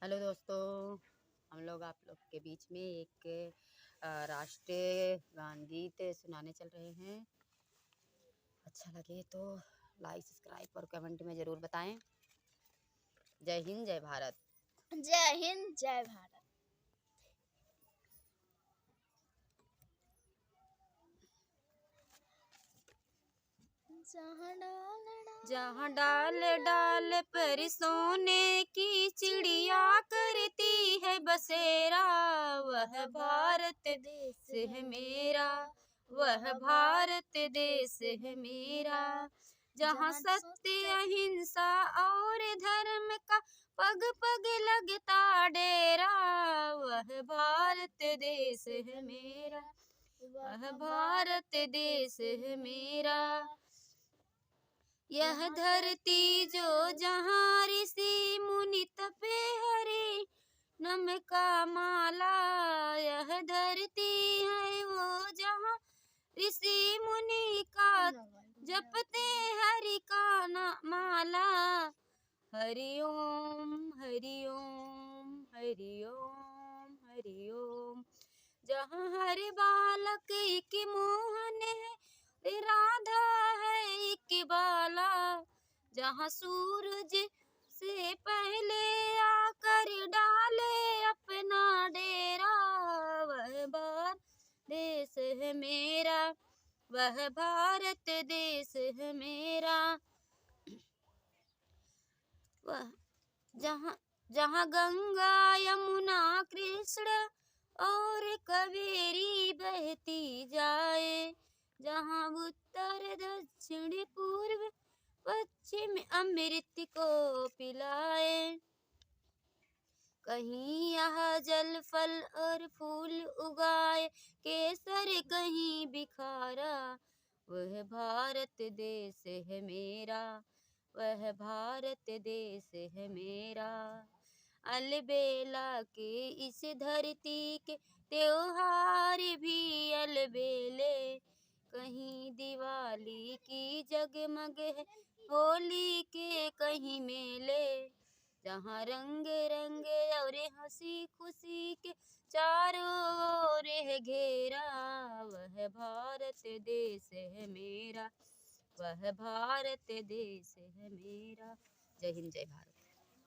Hello दोस्तों, हम लोग आप लोग के बीच में एक राष्ट्रीय गान गीत सुनाने चल रहे हैं। अच्छा लगे तो लाइक, सब्सक्राइब और कमेंट में ज़रूर बताएं। जय हिंद, जय भारत। जय हिंद, जय भारत। जहाँ डाल डाल पर सोने की चिड़िया करती है बसेरा, वह भारत देश है मेरा, वह भारत देश है मेरा। जहाँ सत्य, अहिंसा और धर्म का पग पग लगता डेरा, वह भारत देश है मेरा, वह भारत देश है मेरा। यह धरती जो जहाँ ऋषि मुनि तपे हरि नम का माला, यह धरती है वो जहाँ ऋषि मुनि का जपते हरि का माला। हरि ओम, हरि ओम, हरि ओम, हरि ओम। जहाँ हर बालक एक मोहन है, राधा है एक बाला। जहाँ सूरज से पहले आकर डाले अपना डेरा, वह भारत देश है मेरा, वह भारत देश है मेरा। वह जहाँ गंगा यमुना कृष्ण और कावेरी बहती जाए, जहाँ उत्तर दक्षिण पूर्व पश्चिम अमृत को पिलाए। कहीं यहाँ जल फल और फूल उगाए, केसर कहीं बिखारा, वह भारत देश है मेरा, वह भारत देश है मेरा। अलबेला के इस धरती के त्योहार भी अलबेले, कहीं दिवाली की जगमग है, होली के कहीं मेले। जहाँ रंग रंग और हंसी खुशी के चारों ओर है घेरा, वह भारत देश है मेरा, वह भारत देश है मेरा। जय हिंद, जय भारत।